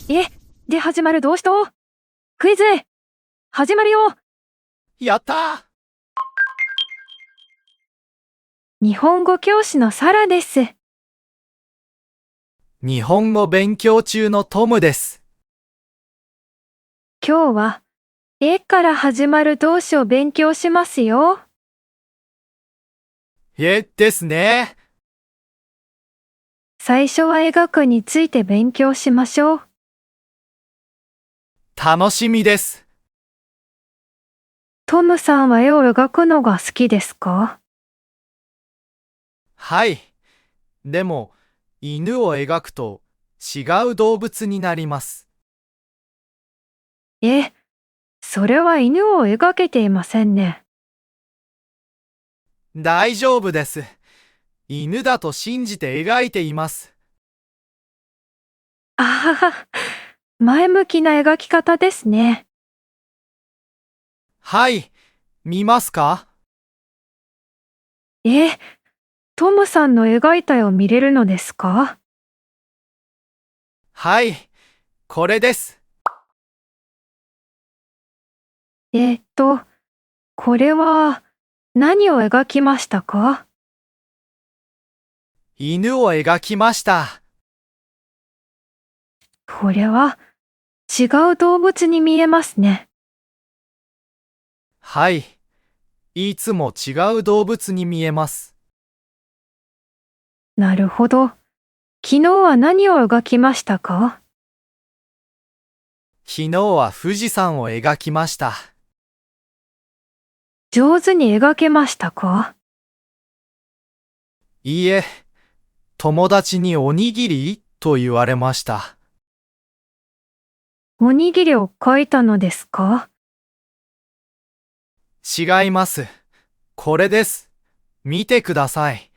で始まる動詞とクイズ始まるよ。やったー。日本語教師のサラです。日本語勉強中のトムです。今日はから始まる動詞を勉強しますよ。ですね。最初は描くについて勉強しましょう。楽しみです。トムさんは絵を描くのが好きですか？はい。でも、犬を描くと違う動物になります。それは犬を描けていませんね。大丈夫です。犬だと信じて描いています。あはは、前向きな描き方ですね。はい。見ますか？トムさんの描いた絵を見れるのですか？はい。これです。これは何を描きましたか？犬を描きました。これは違う動物に見えますね。はい。いつも違う動物に見えます。なるほど。昨日は何を描きましたか？昨日は富士山を描きました。上手に描けましたか？いいえ、友達におにぎりと言われました。おにぎりを描いたのですか？違います。これです。見てください。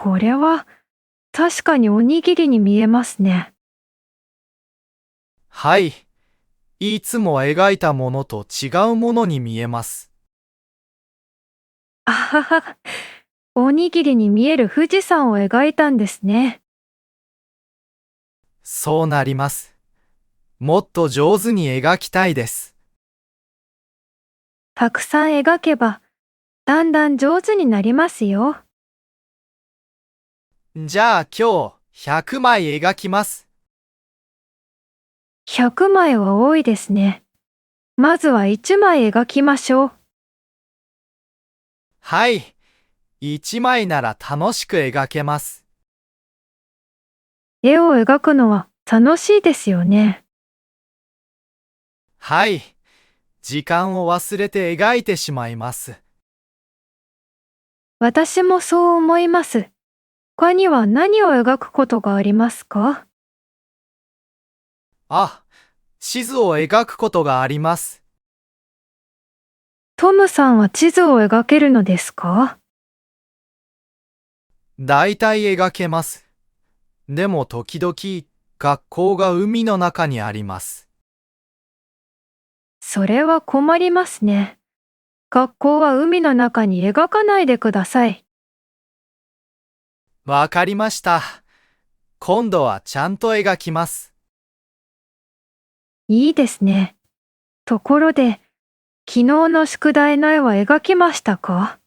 これは確かにおにぎりに見えますね。はい。いつも描いたものと違うものに見えます。あはは、おにぎりに見える富士山を描いたんですね。そうなります。もっと上手に描きたいです。たくさん描けば、だんだん上手になりますよ。じゃあ今日100枚描きます。100枚は多いですね。まずは1枚描きましょう。はい。1枚なら楽しく描けます。絵を描くのは楽しいですよね。はい。時間を忘れて描いてしまいます。私もそう思います。他には何を描くことがありますか？地図を描くことがあります。トムさんは地図を描けるのですか？だいたい描けます。でも時々学校が海の中にあります。それは困りますね。学校は海の中に描かないでください。わかりました。今度はちゃんと描きます。いいですね。ところで、昨日の宿題の絵は描きましたか？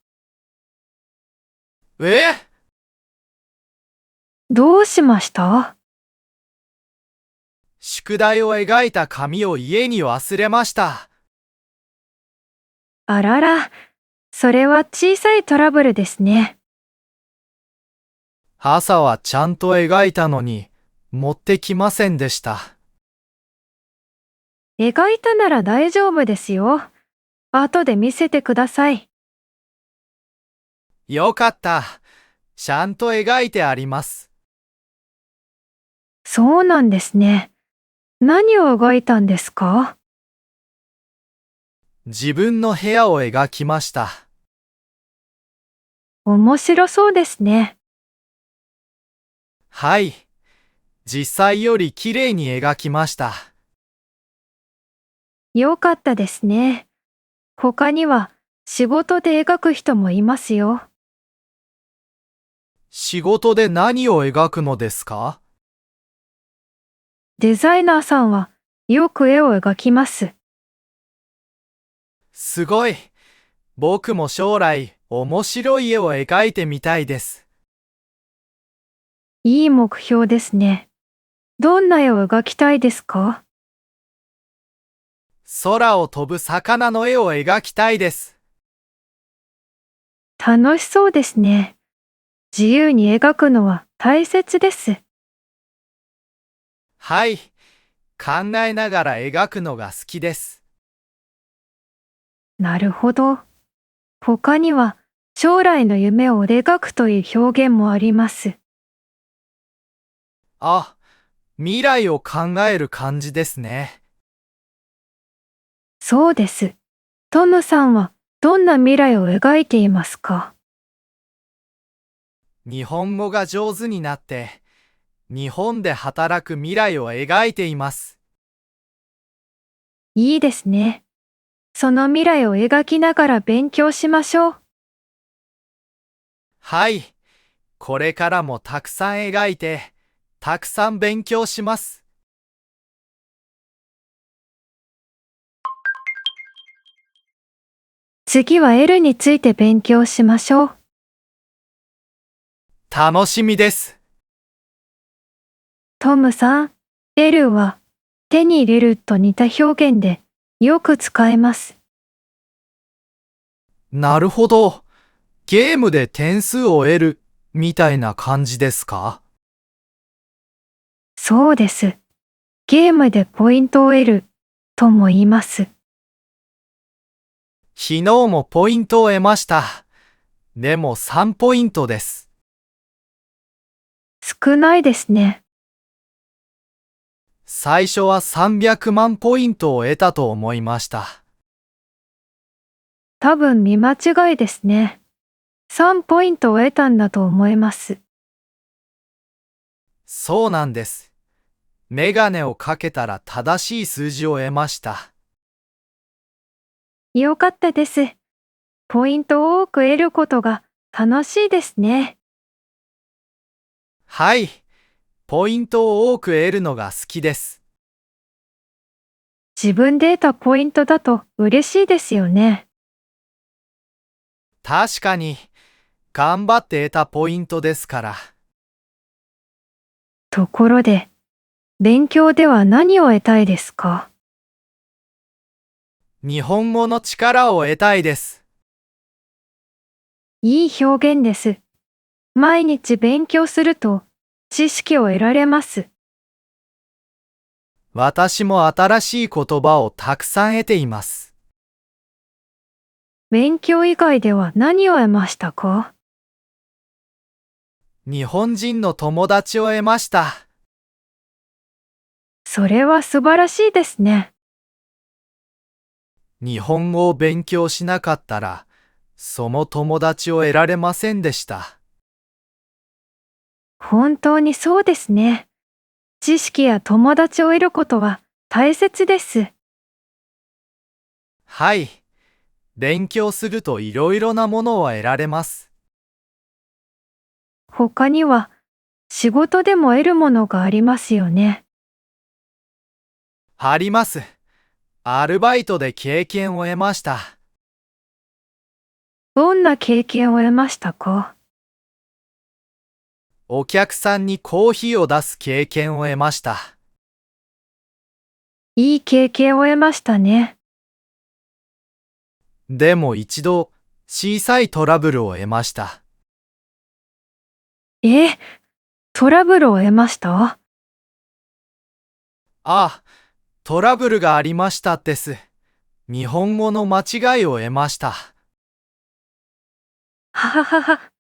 どうしました？宿題を描いた紙を家に忘れました。あらら、それは小さいトラブルですね。朝はちゃんと描いたのに持ってきませんでした。描いたなら大丈夫ですよ。後で見せてください。よかった。ちゃんと描いてあります。そうなんですね。何を描いたんですか？自分の部屋を描きました。面白そうですね。はい。実際より綺麗に描きました。よかったですね。他には仕事で描く人もいますよ。仕事で何を描くのですか？デザイナーさんはよく絵を描きます。すごい。僕も将来面白い絵を描いてみたいです。いい目標ですね。どんな絵を描きたいですか？空を飛ぶ魚の絵を描きたいです。楽しそうですね。自由に描くのは大切です。はい。考えながら描くのが好きです。なるほど。他には将来の夢を描くという表現もあります。あ、未来を考える感じですね。そうです。トムさんはどんな未来を描いていますか？日本語が上手になって、日本で働く未来を描いています。いいですね。その未来を描きながら勉強しましょう。はい。これからもたくさん描いて、たくさん勉強します。次は L について勉強しましょう。楽しみです。トムさん、L は手に入れると似た表現でよく使えます。なるほど。ゲームで点数を得るみたいな感じですか？そうです。ゲームでポイントを得るとも言います。昨日もポイントを得ました。でも3ポイントです。少ないですね。最初は300万ポイントを得たと思いました。多分見間違いですね。3ポイントを得たんだと思います。そうなんです。メガネをかけたら正しい数字を得ました。よかったです。ポイントを多く得ることが楽しいですね。はい。ポイントを多く得るのが好きです。自分で得たポイントだと嬉しいですよね。確かに、頑張って得たポイントですから。ところで、勉強では何を得たいですか？日本語の力を得たいです。いい表現です。毎日勉強すると知識を得られます。私も新しい言葉をたくさん得ています。勉強以外では何を得ましたか？日本人の友達を得ました。それは素晴らしいですね。日本語を勉強しなかったら、その友達を得られませんでした。本当にそうですね。知識や友達を得ることは大切です。はい。勉強するといろいろなものを得られます。他には仕事でも得るものがありますよね。あります。アルバイトで経験を得ました。どんな経験を得ましたか？お客さんにコーヒーを出す経験を得ました。いい経験を得ましたね。でも一度、小さいトラブルを得ました。え、トラブルを得ました？あ、トラブルがありましたです。日本語の間違いを得ました。はははは。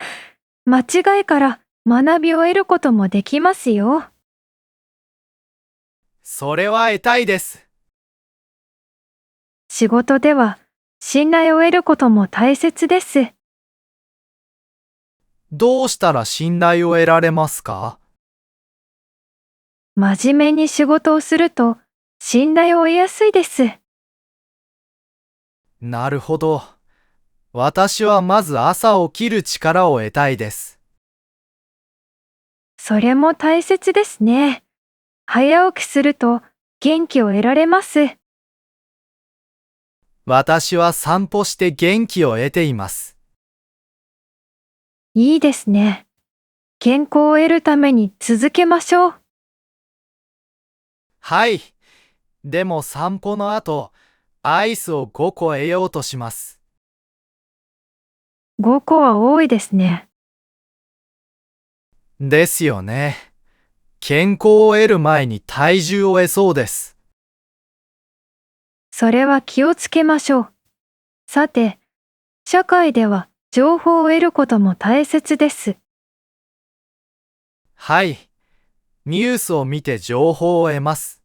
間違いから学びを得ることもできますよ。それは得たいです。仕事では信頼を得ることも大切です。どうしたら信頼を得られますか？真面目に仕事をすると信頼を得やすいです。なるほど。私はまず朝起きる力を得たいです。それも大切ですね。早起きすると元気を得られます。私は散歩して元気を得ています。いいですね。健康を得るために続けましょう。はい。でも散歩の後、アイスを5個得ようとします。5個は多いですね。ですよね。健康を得る前に体重を得そうです。それは気をつけましょう。さて、社会では情報を得ることも大切です。はい。ニュースを見て情報を得ます。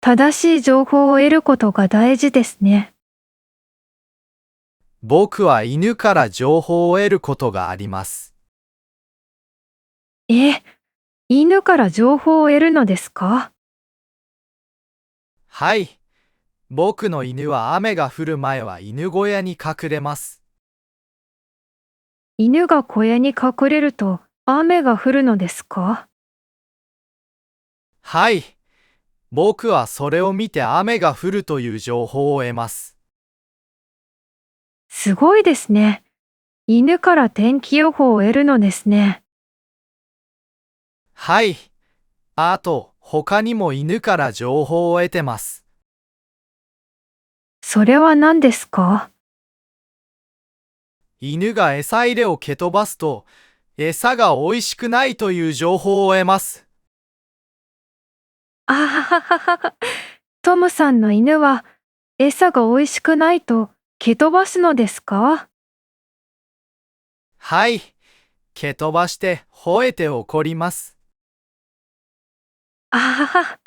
正しい情報を得ることが大事ですね。僕は犬から情報を得ることがあります。犬から情報を得るのですか？はい。僕の犬は雨が降る前は犬小屋に隠れます。犬が小屋に隠れると雨が降るのですか？はい。僕はそれを見て雨が降るという情報を得ます。すごいですね。犬から天気予報を得るのですね。はい。あと、他にも犬から情報を得てます。それは何ですか？犬が餌入れを蹴飛ばすと、餌が美味しくないという情報を得ます。あはははは。トムさんの犬は餌が美味しくないと蹴飛ばすのですか？はい。蹴飛ばして吠えて怒ります。あはは。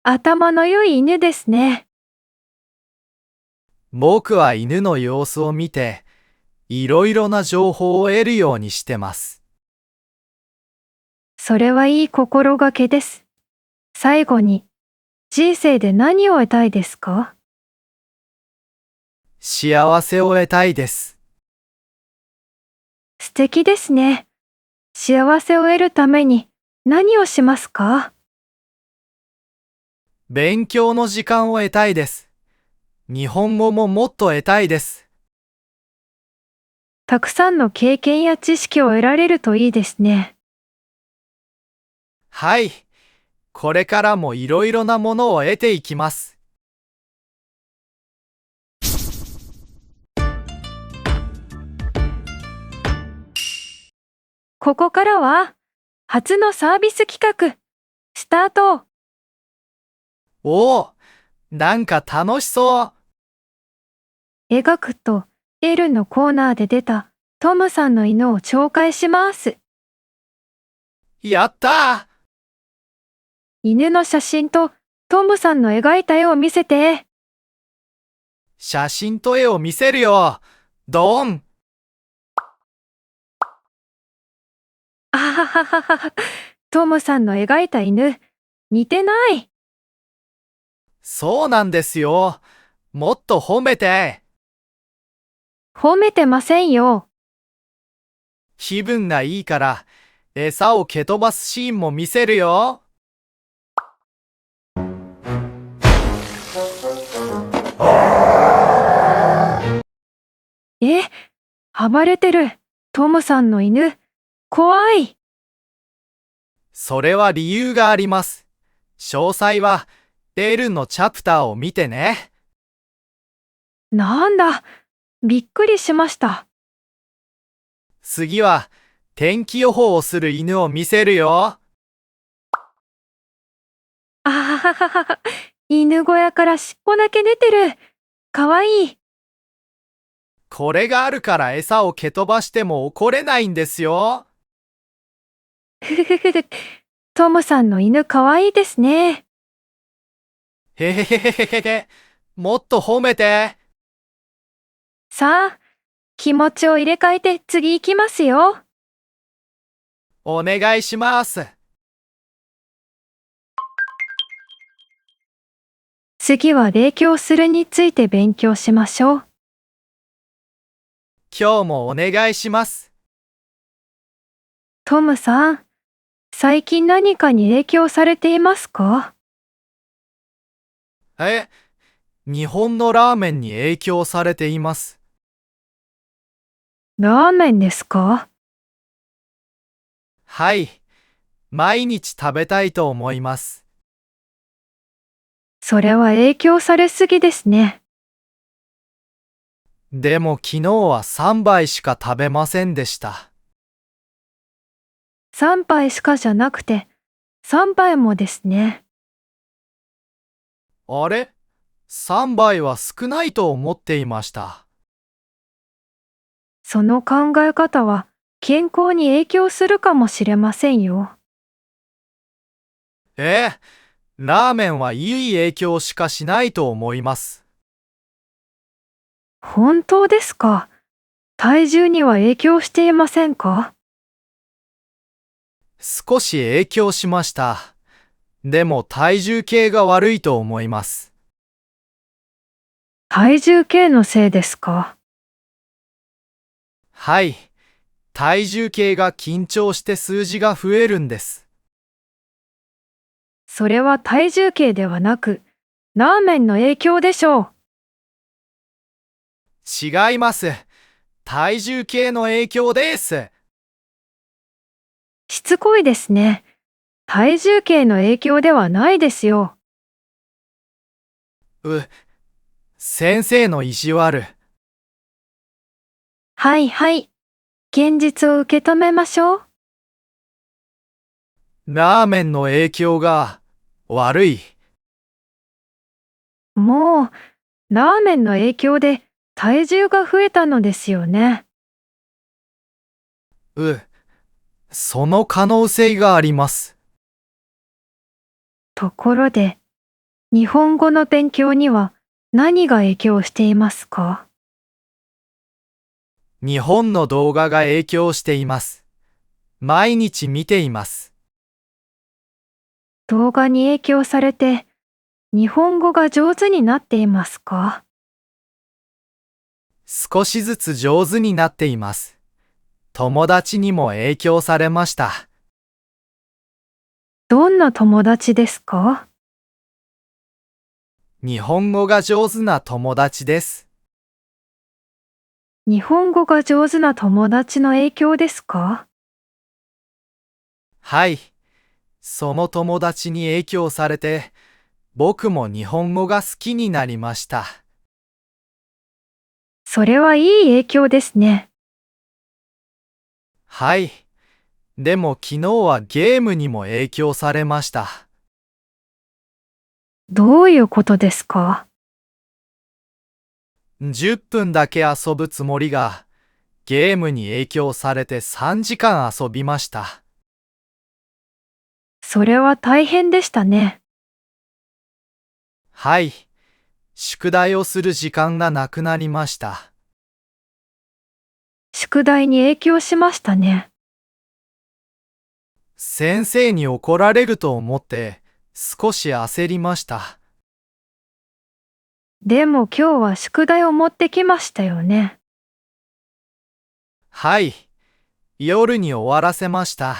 頭の良い犬ですね。僕は犬の様子を見て、いろいろな情報を得るようにしてます。それはいい心がけです。最後に、人生で何を得たいですか？幸せを得たいです。素敵ですね。幸せを得るために何をしますか？勉強の時間を得たいです。日本語ももっと得たいです。たくさんの経験や知識を得られるといいですね。はい。これからもいろいろなものを得ていきます。ここからは、初のサービス企画、スタート。おお、なんか楽しそう。描くと L のコーナーで出たトムさんの犬を紹介します。やったー。犬の写真とトムさんの描いた絵を見せて。写真と絵を見せるよ。ドーン。あははははは。トムさんの描いた犬、似てない。そうなんですよ。もっと褒めて。褒めてませんよ。気分がいいから、餌を蹴飛ばすシーンも見せるよ。暴れてる。トムさんの犬、怖い。それは理由があります。詳細は、エルのチャプターを見てね。なんだ、びっくりしました。次は、天気予報をする犬を見せるよ。あはははは。犬小屋から尻尾だけ出てる。かわいい。これがあるから餌を蹴飛ばしても怒れないんですよ。ふふふふ。トムさんの犬かわいいですね。へへへへへへ。もっと褒めて。さあ、気持ちを入れ替えて次行きますよ。お願いします。次は冷凍するについて勉強しましょう。今日もお願いします。トムさん、最近何かに影響されていますか？日本のラーメンに影響されています。ラーメンですか？はい。毎日食べたいと思います。それは影響されすぎですね。でも昨日は3杯しか食べませんでした。3杯しかじゃなくて、3杯もですね。あれ？ 3 杯は少ないと思っていました。その考え方は健康に影響するかもしれませんよ。ラーメンはいい影響しかしないと思います。本当ですか？体重には影響していませんか？少し影響しました。でも体重計が悪いと思います。体重計のせいですか？はい。体重計が緊張して数字が増えるんです。それは体重計ではなく、ラーメンの影響でしょう。違います。体重計の影響です。しつこいですね。体重計の影響ではないですよ。先生の意地悪。はいはい。現実を受け止めましょう。ラーメンの影響が悪い。もう、ラーメンの影響で体重が増えたのですよね。その可能性があります。ところで、日本語の勉強には何が影響していますか？日本の動画が影響しています。毎日見ています。動画に影響されて、日本語が上手になっていますか？少しずつ上手になっています。友達にも影響されました。どんな友達ですか？日本語が上手な友達です。日本語が上手な友達の影響ですか？はい。その友達に影響されて、僕も日本語が好きになりました。それはいい影響ですね。はい。でも昨日はゲームにも影響されました。どういうことですか？10分だけ遊ぶつもりが、ゲームに影響されて3時間遊びました。それは大変でしたね。はい。宿題をする時間がなくなりました。宿題に影響しましたね。先生に怒られると思って少し焦りました。でも今日は宿題を持ってきましたよね。はい。夜に終わらせました。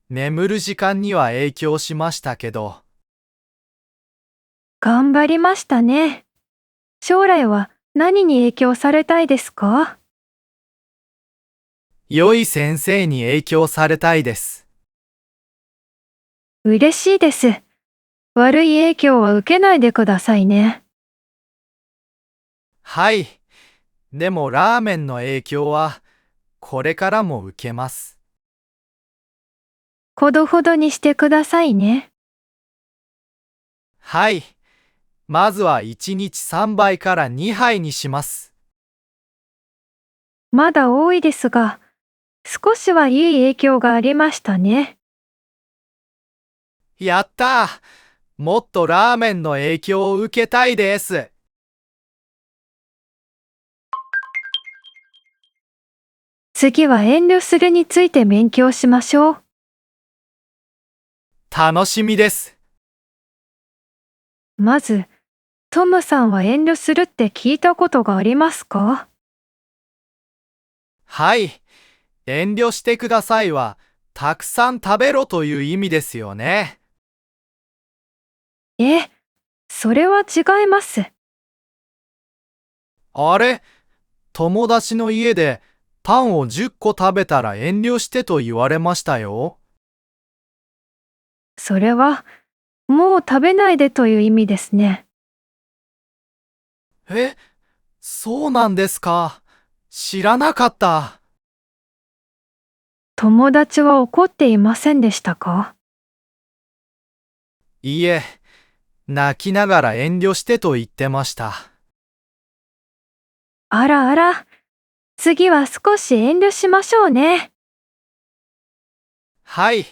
眠る時間には影響しましたけど。頑張りましたね。将来は何に影響されたいですか？良い先生に影響されたいです。嬉しいです。悪い影響は受けないでくださいね。はい。でもラーメンの影響はこれからも受けます。ほどほどにしてくださいね。はい。まずは1日3杯から2杯にします。まだ多いですが、少しはいい影響がありましたね。やったー！もっとラーメンの影響を受けたいです。次は遠慮するについて勉強しましょう。楽しみです。まず、トムさんは遠慮するって聞いたことがありますか？はい。遠慮してくださいはたくさん食べろという意味ですよね。え、それは違います。あれ、友達の家でパンを10個食べたら遠慮してと言われましたよ。それは、もう食べないでという意味ですね。え、そうなんですか。知らなかった。友達は怒っていませんでしたか？いいえ、泣きながら遠慮してと言ってました。あらあら、次は少し遠慮しましょうね。はい、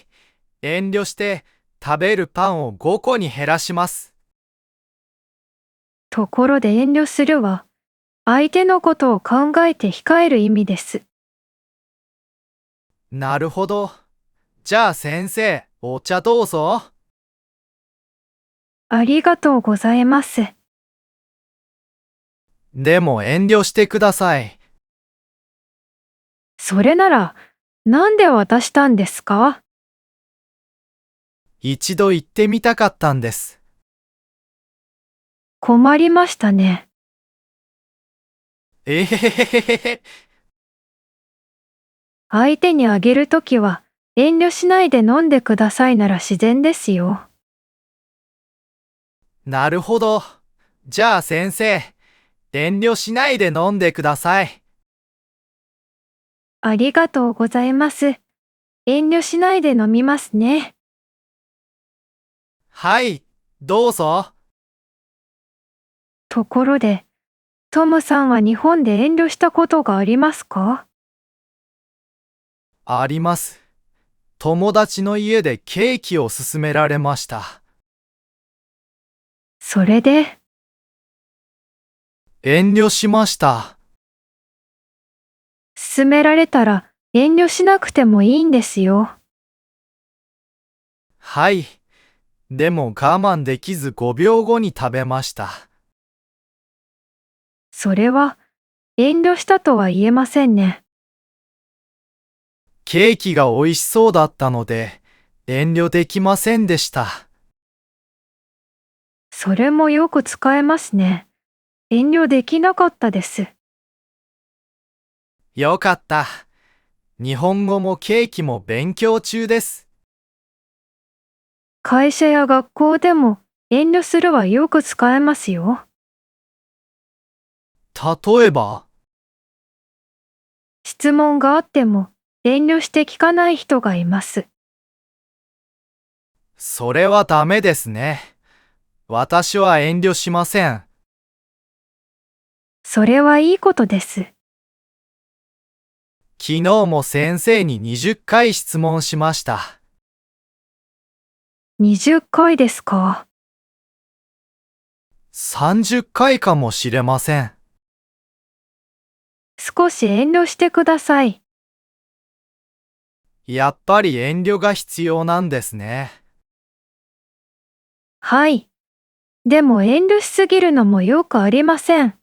遠慮して食べるパンを5個に減らします。ところで遠慮するは、相手のことを考えて控える意味です。なるほど。じゃあ先生、お茶どうぞ。ありがとうございます。でも遠慮してください。それなら、なんで渡したんですか？一度言ってみたかったんです。困りましたね。えへへへへへ。相手にあげるときは、遠慮しないで飲んでくださいなら自然ですよ。なるほど。じゃあ先生、遠慮しないで飲んでください。ありがとうございます。遠慮しないで飲みますね。はい、どうぞ。ところで、トムさんは日本で遠慮したことがありますか？あります。友達の家でケーキを勧められました。それで、遠慮しました。勧められたら遠慮しなくてもいいんですよ。はい。でも我慢できず5秒後に食べました。それは、遠慮したとは言えませんね。ケーキが美味しそうだったので、遠慮できませんでした。それもよく使えますね。遠慮できなかったです。よかった。日本語もケーキも勉強中です。会社や学校でも遠慮するはよく使えますよ。例えば、質問があっても遠慮して聞かない人がいます。それはダメですね。私は遠慮しません。それはいいことです。昨日も先生に20回質問しました。20回ですか。30回かもしれません。少し遠慮してください。やっぱり遠慮が必要なんですね。はい。でも遠慮しすぎるのもよくありません。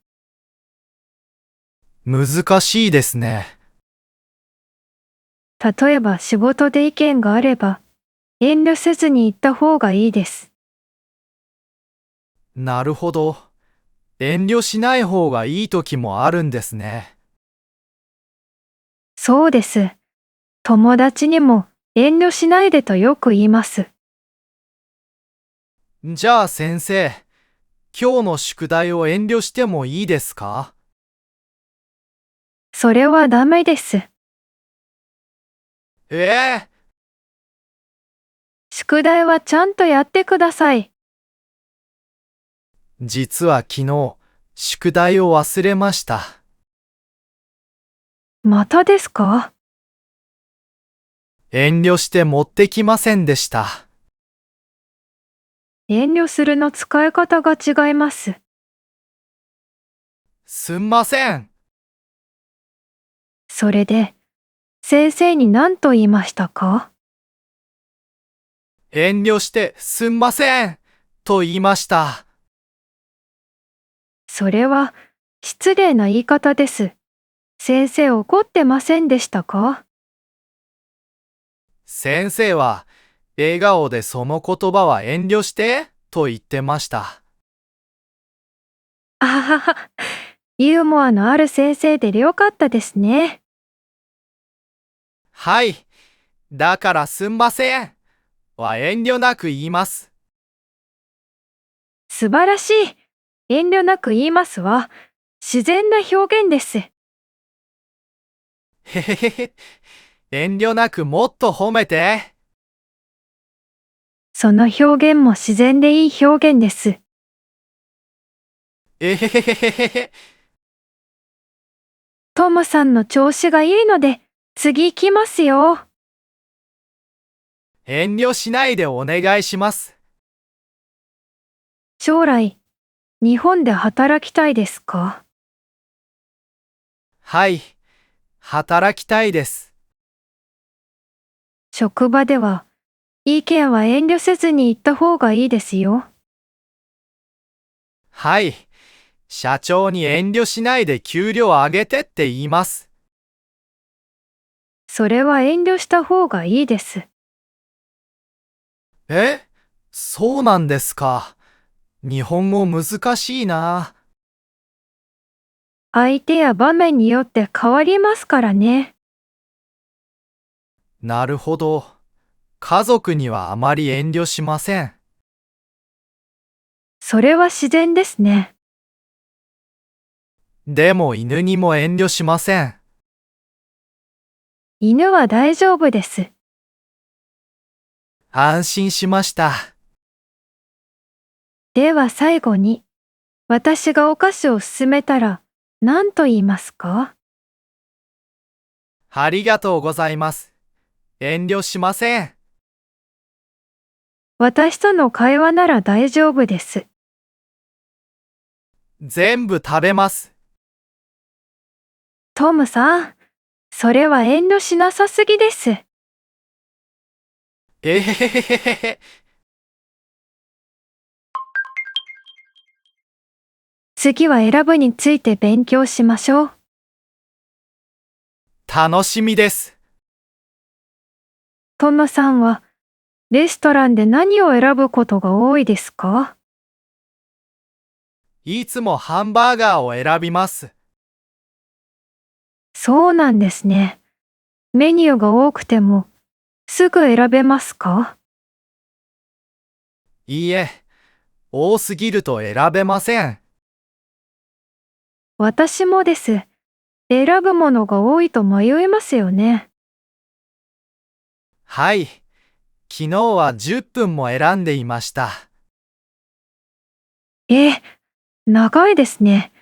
難しいですね。例えば仕事で意見があれば、遠慮せずに言った方がいいです。なるほど。遠慮しない方がいい時もあるんですね。そうです。友達にも遠慮しないでとよく言います。じゃあ先生、今日の宿題を遠慮してもいいですか？それはダメです。ええ。宿題はちゃんとやってください。実は昨日、宿題を忘れました。またですか？遠慮して持ってきませんでした。遠慮するの使い方が違います。すんません。それで、先生に何と言いましたか？遠慮してすんませんと言いました。それは失礼な言い方です。先生怒ってませんでしたか？先生は笑顔でその言葉は遠慮してと言ってました。あはは、ユーモアのある先生でよかったですね。はい。だからすんませんは遠慮なく言います。素晴らしい。遠慮なく言いますわ。自然な表現です。へへへへ。遠慮なくもっと褒めて。その表現も自然でいい表現です。えへへへへへ。トムさんの調子がいいので、次行きますよ。遠慮しないでお願いします。将来、日本で働きたいですか？はい。働きたいです。職場では、意見は遠慮せずに言った方がいいですよ。はい。社長に遠慮しないで給料上げてって言います。それは遠慮した方がいいです。え、そうなんですか。日本語難しいな。相手や場面によって変わりますからね。なるほど。家族にはあまり遠慮しません。それは自然ですね。でも犬にも遠慮しません。犬は大丈夫です。安心しました。では最後に、私がお菓子を勧めたら何と言いますか？ありがとうございます。遠慮しません。私との会話なら大丈夫です。全部食べます。トムさん、それは遠慮しなさすぎです。えへへへへへ。次は選ぶについて勉強しましょう。楽しみです。トムさんはレストランで何を選ぶことが多いですか？いつもハンバーガーを選びます。そうなんですね。メニューが多くてもすぐ選べますか？いいえ、多すぎると選べません。私もです。選ぶものが多いと迷いますよね。はい。昨日は10分も選んでいました。え、長いですね。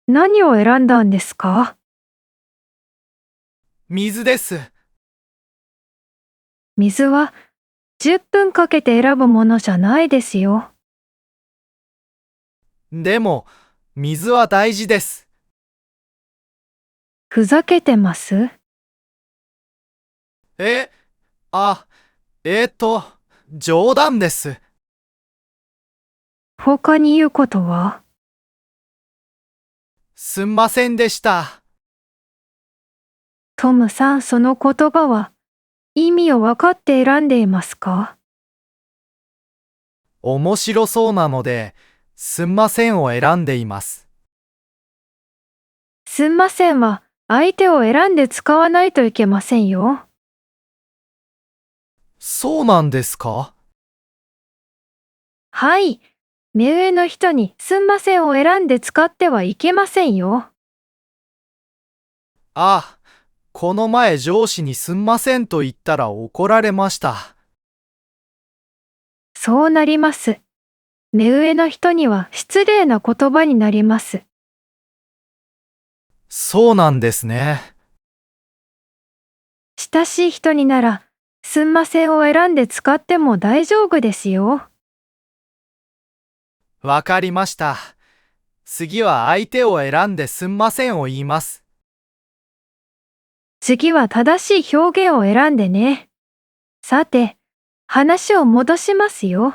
何を選んだんですか？水です。水は10分かけて選ぶものじゃないですよ。でも、水は大事です。ふざけてます？え、あ、冗談です。他に言うことは？すんませんでした。トムさん、その言葉は意味を分かって選んでいますか？面白そうなので、すんませんを選んでいます。すんませんは相手を選んで使わないといけませんよ。そうなんですか？はい。目上の人にすんませんを選んで使ってはいけませんよ。あ、この前上司にすんませんと言ったら怒られました。そうなります。目上の人には失礼な言葉になります。そうなんですね。親しい人になら、すんませんを選んで使っても大丈夫ですよ。わかりました。次は相手を選んですんませんを言います。次は正しい表現を選んでね。さて、話を戻しますよ。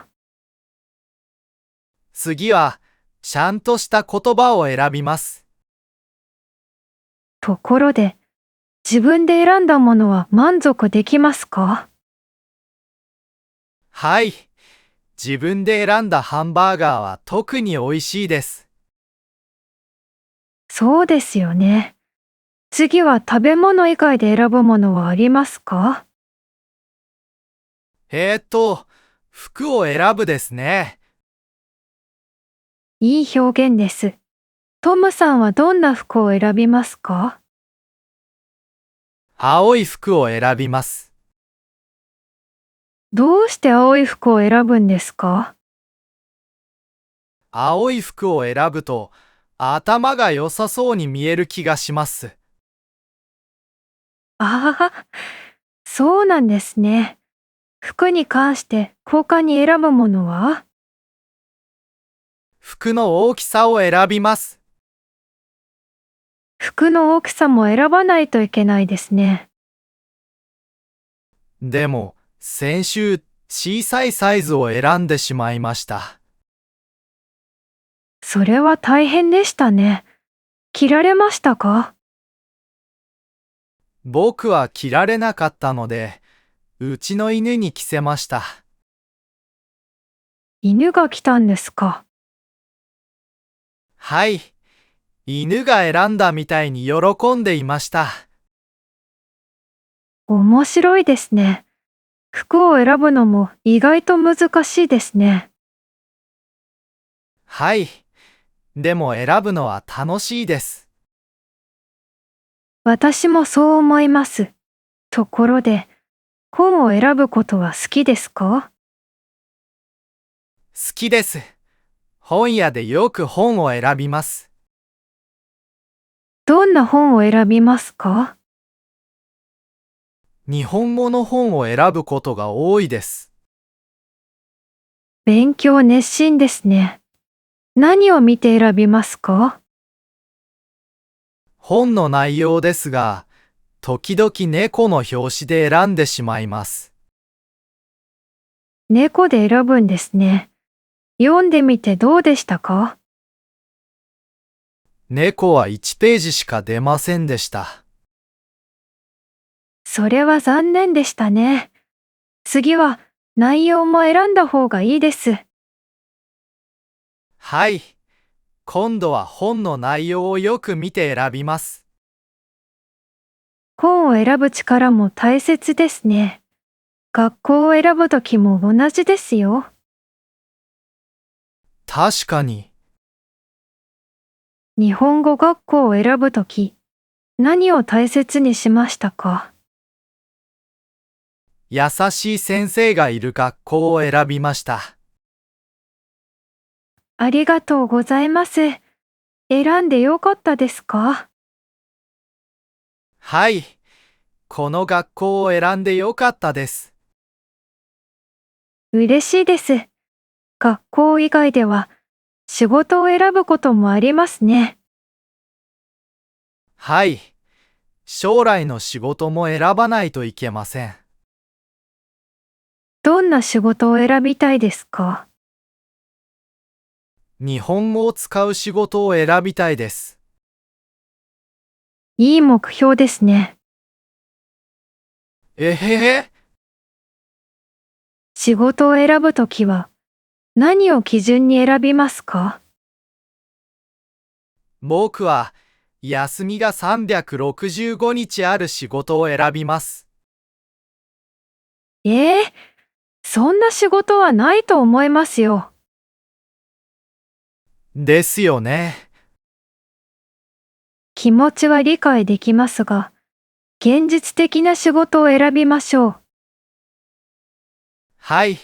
次は、ちゃんとした言葉を選びます。ところで、自分で選んだものは満足できますか？はい。自分で選んだハンバーガーは特に美味しいです。そうですよね。次は食べ物以外で選ぶものはありますか？服を選ぶですね。いい表現です。トムさんはどんな服を選びますか？青い服を選びます。どうして青い服を選ぶんですか？青い服を選ぶと頭が良さそうに見える気がします。ああ、そうなんですね。服に関して他に選ぶものは？服の大きさを選びます。服の大きさも選ばないといけないですね。でも、先週小さいサイズを選んでしまいました。それは大変でしたね。着られましたか？僕は着られなかったので、うちの犬に着せました。犬が来たんですか？はい。犬が選んだみたいに喜んでいました。面白いですね。服を選ぶのも意外と難しいですね。はい。でも選ぶのは楽しいです。私もそう思います。ところで、本を選ぶことは好きですか？好きです。本屋でよく本を選びます。どんな本を選びますか？日本語の本を選ぶことが多いです。勉強熱心ですね。何を見て選びますか？本の内容ですが、時々猫の表紙で選んでしまいます。猫で選ぶんですね。読んでみてどうでしたか？猫は1ページしか出ませんでした。それは残念でしたね。次は内容も選んだ方がいいです。はい。今度は本の内容をよく見て選びます。本を選ぶ力も大切ですね。学校を選ぶときも同じですよ。確かに。日本語学校を選ぶとき、何を大切にしましたか？優しい先生がいる学校を選びました。ありがとうございます。選んでよかったですか？はい。この学校を選んでよかったです。嬉しいです。学校以外では仕事を選ぶこともありますね。はい。将来の仕事も選ばないといけません。どんな仕事を選びたいですか？日本語を使う仕事を選びたいです。いい目標ですね。えへへ。仕事を選ぶときは何を基準に選びますか？僕は休みが365日ある仕事を選びます。ええ、そんな仕事はないと思いますよ。ですよね。気持ちは理解できますが、現実的な仕事を選びましょう。はい。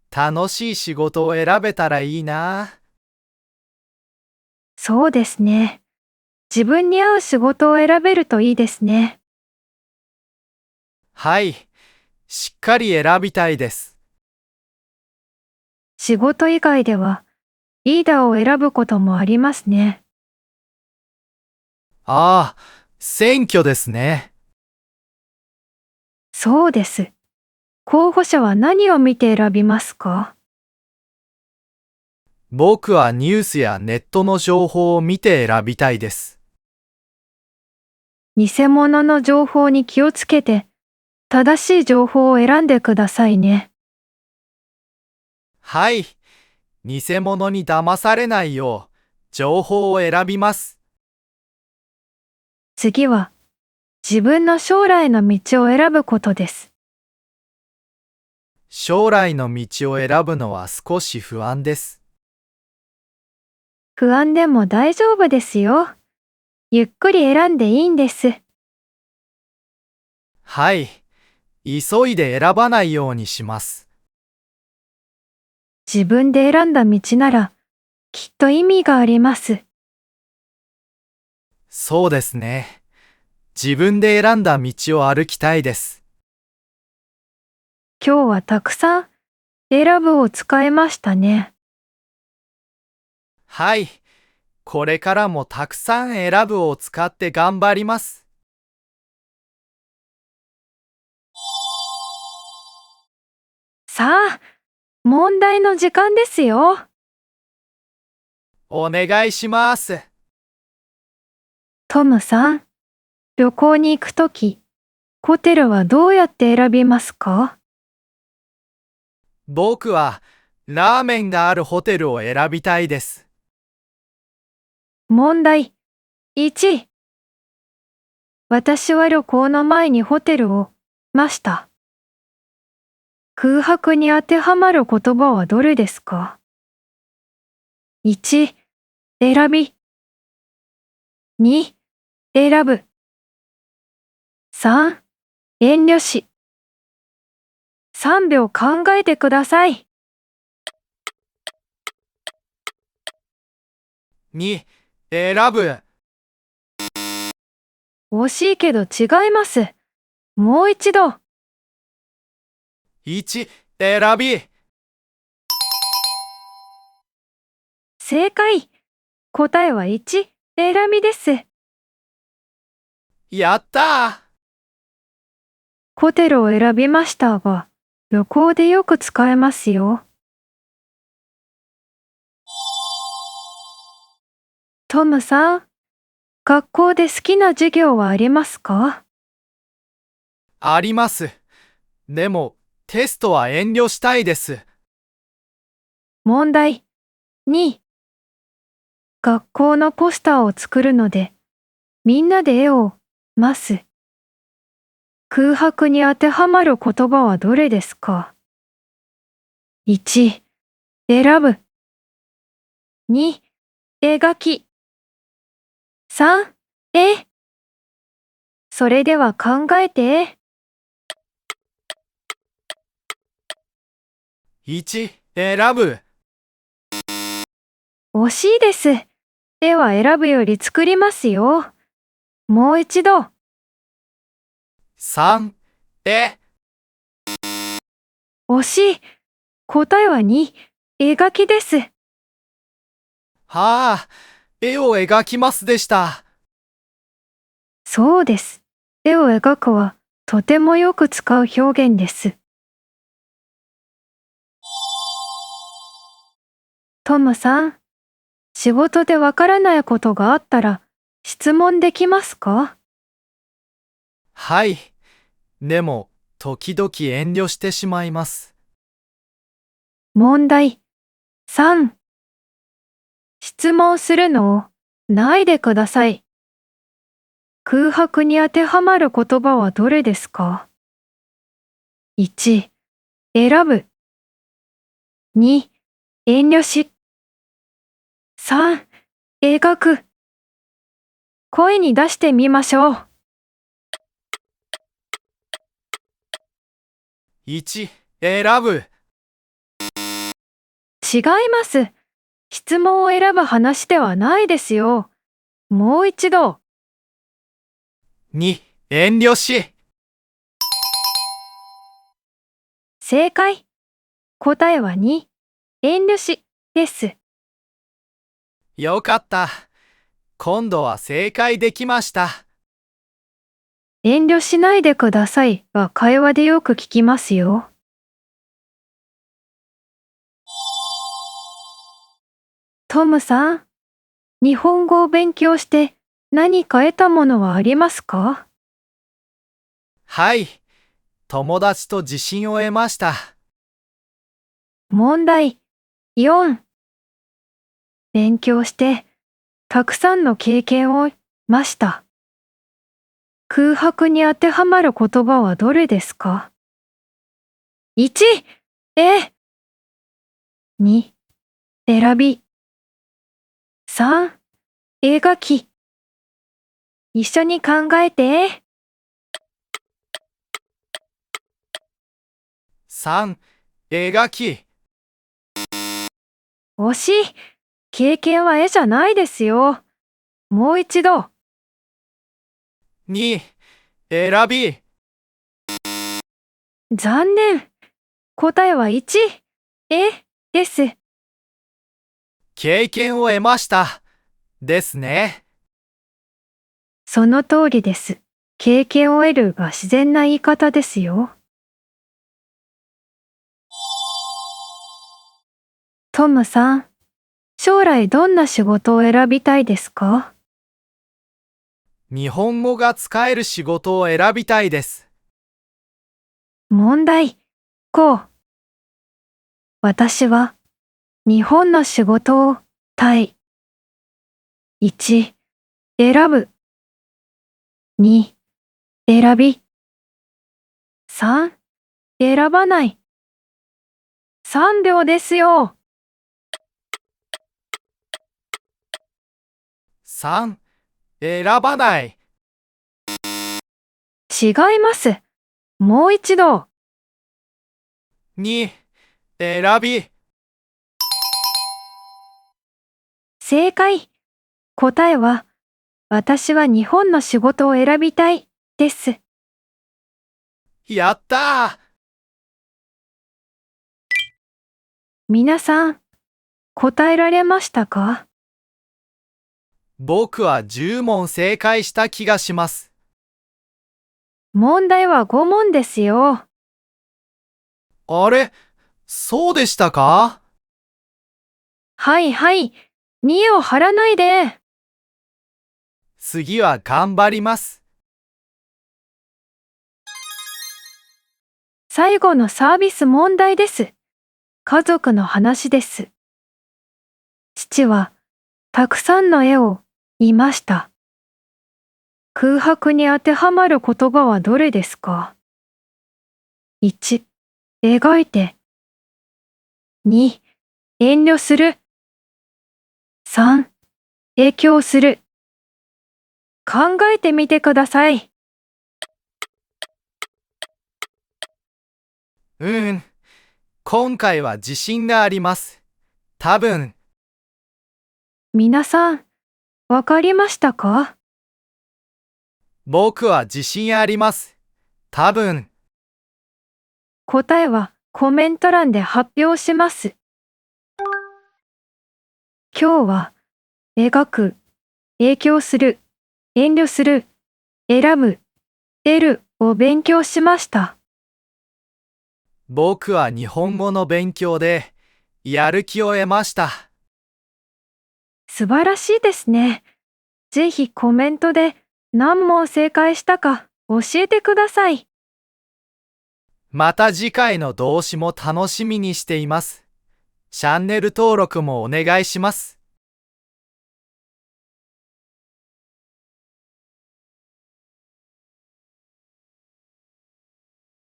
楽しい仕事を選べたらいいな。そうですね。自分に合う仕事を選べるといいですね。はい。しっかり選びたいです。仕事以外では、リーダーを選ぶこともありますね。ああ、選挙ですね。そうです。候補者は何を見て選びますか？僕はニュースやネットの情報を見て選びたいです。偽物の情報に気をつけて、正しい情報を選んでくださいね。はい。偽物に騙されないよう、情報を選びます。次は、自分の将来の道を選ぶことです。将来の道を選ぶのは少し不安です。不安でも大丈夫ですよ。ゆっくり選んでいいんです。はい。急いで選ばないようにします。自分で選んだ道なら、きっと意味があります。そうですね。自分で選んだ道を歩きたいです。今日はたくさん選ぶを使えましたね。はい。これからもたくさん選ぶを使って頑張ります。さあ、問題の時間ですよ。お願いします。トムさん、旅行に行くとき、ホテルはどうやって選びますか？僕はラーメンがあるホテルを選びたいです。問題1。私は旅行の前にホテルをました。空白に当てはまる言葉はどれですか？ 1、選び。2、選ぶ。3、遠慮し。3秒考えてください。2、選ぶ。惜しいけど違います。もう一度。1、選び。正解。答えは1、選びです。やったホテルを選びましたが、旅行でよく使えますよ。トムさん、学校で好きな授業はありますか？ー。あります。でも、テストは遠慮したいです。問題2。学校のポスターを作るので、みんなで絵をます。空白に当てはまる言葉はどれですか？ 1、選ぶ。2、描き。3、絵。それでは考えて。1、選ぶ。惜しいです。絵は選ぶより作りますよ。もう一度。3、惜しい。答えは2、描きです。はあ、絵を描きますでした。そうです。絵を描くはとてもよく使う表現です。トムさん、仕事でわからないことがあったら質問できますか？はい。でも、時々遠慮してしまいます。問題3。質問するのをないでください。空白に当てはまる言葉はどれですか？ 1、選ぶ。2、遠慮し。3、描く。声に出してみましょう。1、選ぶ。違います。質問を選ぶ話ではないですよ。もう一度。2、遠慮し。正解。答えは2、遠慮しです。よかった。今度は正解できました。遠慮しないでくださいは会話でよく聞きますよ。トムさん、日本語を勉強して何か得たものはありますか？はい。友達と自信を得ました。問題4。勉強してたくさんの経験をました。空白に当てはまる言葉はどれですか？ 1、絵。2、選び。3、描き。一緒に考えて。3、描き。惜しい。経験は絵じゃないですよ。もう一度。2、選び。残念。答えは1、絵です。経験を得ました。ですね。その通りです。経験を得るが自然な言い方ですよ。トムさん、将来どんな仕事を選びたいですか？日本語が使える仕事を選びたいです。問題5。私は日本の仕事をたい。1、選ぶ。2、選び。3、選ばない。3秒ですよ。3、選ばない。違います。もう一度。2、選び。正解。答えは、私は日本の仕事を選びたいです。やったー。皆さん、答えられましたか？僕は10問正解した気がします。問題は5問ですよ。あれ、そうでしたか？はいはい。見栄を張らないで。次は頑張ります。最後のサービス問題です。家族の話です。父はたくさんの絵を見ました。空白に当てはまる言葉はどれですか？ 1、描いて。2、遠慮する。3、影響する。考えてみてください。今回は自信があります。多分。皆さん、わかりましたか？僕は自信あります。多分。答えはコメント欄で発表します。今日は、描く、影響する、遠慮する、選ぶ、得るを勉強しました。僕は日本語の勉強でやる気を得ました。素晴らしいですね。ぜひコメントで何問正解したか教えてください。また次回の動詞も楽しみにしています。チャンネル登録もお願いします。